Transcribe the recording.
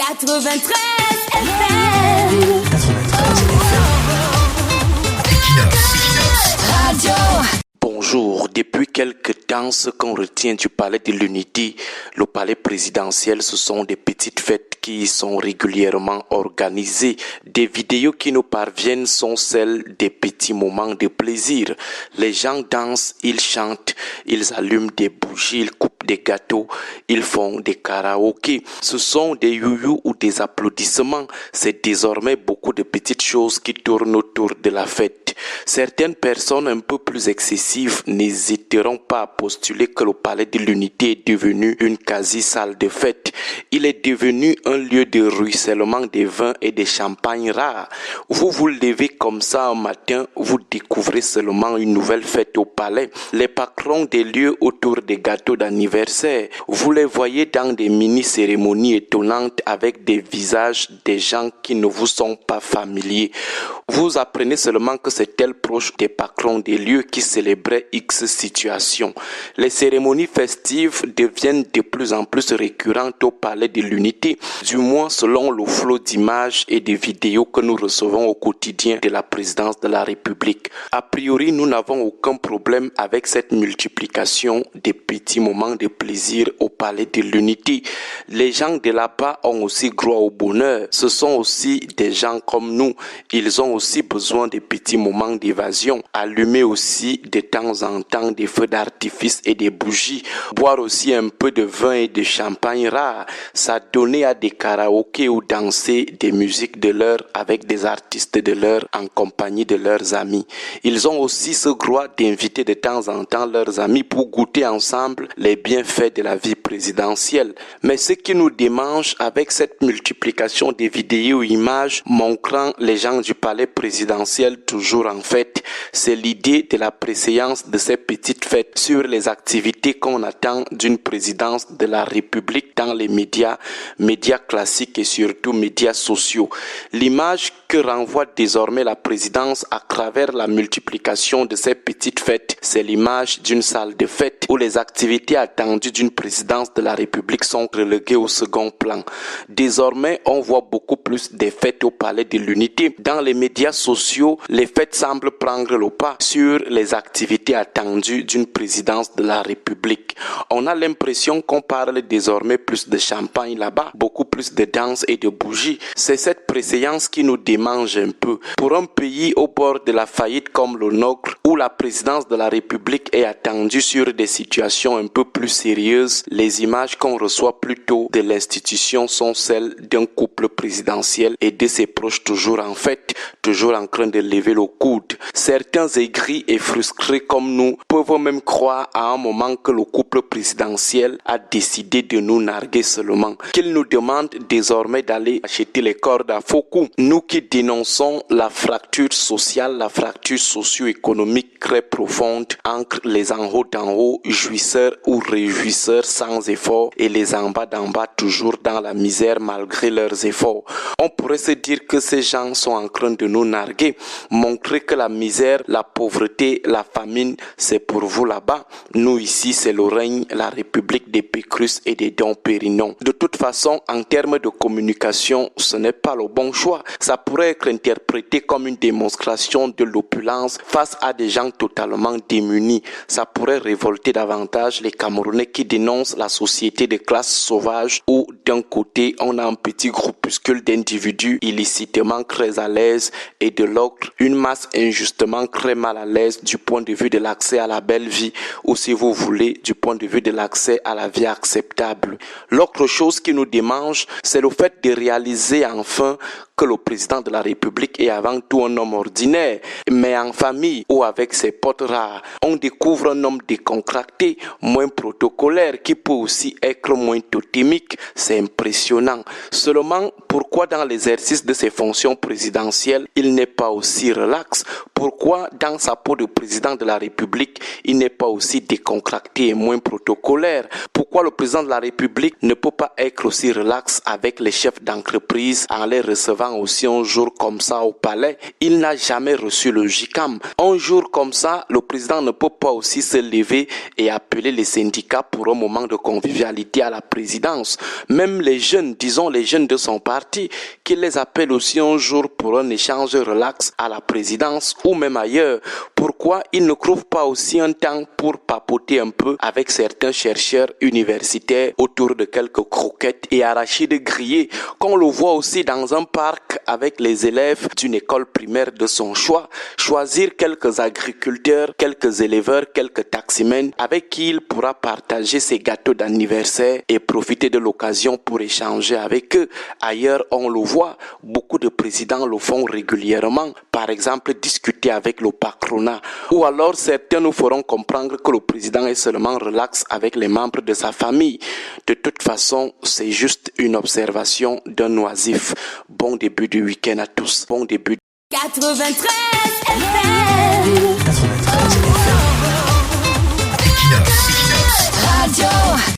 93 FM. Radio. Bonjour, depuis quelques temps, ce qu'on retient du palais de l'Unité, le palais présidentiel, ce sont des petites fêtes qui sont régulièrement organisées. Des vidéos qui nous parviennent sont celles des petits moments de plaisir. Les gens dansent, ils chantent, ils allument des bougies, ils coupent des gâteaux, ils font des karaokés. Ce sont des youyou ou des applaudissements. C'est désormais beaucoup de petites choses qui tournent autour de la fête. Certaines personnes un peu plus excessives n'hésiteront pas à postuler que le palais de l'Unité est devenu une quasi-salle de fête. Il est devenu un lieu de ruissellement des vins et des champagnes rares. Vous vous levez comme ça un matin, vous découvrez seulement une nouvelle fête au palais. Les patrons des lieux autour des gâteaux d'anniversaire, vous les voyez dans des mini-cérémonies étonnantes avec des visages des gens qui ne vous sont pas familiers. Vous apprenez seulement que c'est tel proche des patrons des lieux qui célébraient X situation. Les cérémonies festives deviennent de plus en plus récurrentes au palais de l'Unité, du moins selon le flot d'images et de vidéos que nous recevons au quotidien de la présidence de la République. A priori, nous n'avons aucun problème avec cette multiplication des petits moments de plaisir au palais de l'Unité. Les gens de là-bas ont aussi droit au bonheur. Ce sont aussi des gens comme nous. Ils ont aussi besoin de petits moments d'évasion. Allumer aussi de temps en temps des feux d'artifice et des bougies. Boire aussi un peu de vin et de champagne rare. S'adonner à des karaokés ou danser des musiques de l'heure avec des artistes de l'heure en compagnie de leurs amis. Ils ont aussi ce droit d'inviter de temps en temps leurs amis pour goûter ensemble les bienfaits de la vie présidentielle. Mais ce qui nous démange avec cette multiplication des vidéos et images montrant les gens du palais présidentiel toujours en fête, c'est l'idée de la préséance de ces petites fêtes sur les activités qu'on attend d'une présidence de la République dans les médias classiques et surtout médias sociaux. L'image que renvoie désormais la présidence à travers la multiplication de ces petites fêtes, c'est l'image d'une salle de fête où les activités attendues d'une présidence de la République sont reléguées au second plan. Désormais, on voit beaucoup plus des fêtes au palais de l'Unité. Dans les médias sociaux, les fêtes semblent prendre le pas sur les activités attendues d'une présidence de la République. On a l'impression qu'on parle désormais plus de champagne là-bas, beaucoup plus de danse et de bougies. C'est cette préséance qui nous démange un peu. Pour un pays au bord de la faillite comme le nôtre, où la présidence de la République est attendue sur des situations un peu plus sérieuses, les images qu'on reçoit plutôt de l'institution sont celles d'un couple présidentiel et de ses proches toujours en fête, toujours en train de lever le coude. Certains aigris et frustrés comme nous peuvent même croire à un moment que le couple présidentiel a décidé de nous narguer seulement, qu'il nous demande désormais d'aller acheter les cordes à faux coups. Nous qui dénonçons la fracture sociale, la fracture socio-économique très profonde entre les en haut d'en haut, jouisseurs ou réjouisseurs sans effort, et les en bas d'en bas toujours dans la misère malgré leurs efforts. On pourrait se dire que ces gens sont en train de nous narguer, montrer que la misère, la pauvreté, la famine, c'est pour vous là-bas. Nous ici, c'est le règne, la République des Pécrus et des Dom Pérignon. De toute façon, en termes de communication, ce n'est pas le bon choix. Ça pourrait être interprété comme une démonstration de l'opulence face à des gens totalement démunis. Ça pourrait révolter davantage les Camerounais qui dénoncent la société de classe sauvage où d'un côté on a un petit groupuscule d'individus illicitement très à l'aise et de l'autre une masse injustement très mal à l'aise du point de vue de l'accès à la belle vie ou si vous voulez du point de vue de l'accès à la vie acceptable. L'autre chose qui nous démange, c'est le fait de réaliser enfin que le président de la République est avant tout un homme ordinaire, mais en famille ou avec ses potes rares, on découvre un homme décontracté, moins protocolaire, qui peut aussi être moins totémique. C'est impressionnant. Seulement, pourquoi dans l'exercice de ses fonctions présidentielles, il n'est pas aussi relax? Pourquoi, dans sa peau de président de la République, il n'est pas aussi décontracté et moins protocolaire? Pourquoi le président de la République ne peut pas être aussi relax avec les chefs d'entreprise en les recevant aussi un jour comme ça au palais? Il n'a jamais reçu le JICAM. Un jour comme ça, le président ne peut pas aussi se lever et appeler les syndicats pour un moment de convivialité à la présidence. Même les jeunes, disons les jeunes de son parti, qu'il les appelle aussi un jour pour un échange relax à la présidence ou même ailleurs. Pourquoi il ne trouve pas aussi un temps pour papoter un peu avec certains chercheurs universitaires autour de quelques croquettes et arachides grillés, qu'on le voit aussi dans un parc avec les élèves d'une école primaire de son choix, choisir quelques agriculteurs, quelques éleveurs, quelques taximens avec qui il pourra partager ses gâteaux d'anniversaire et profiter de l'occasion pour échanger avec eux. Ailleurs, on le voit, beaucoup de présidents le font régulièrement, par exemple discuter avec le patronat, ou alors certains nous feront comprendre que le président est seulement relax avec les membres de sa famille. De toute façon, c'est juste une observation d'un oisif. Bon début du week-end à tous. Bon début. 93 FM. 93 FM. Equinox. Radio.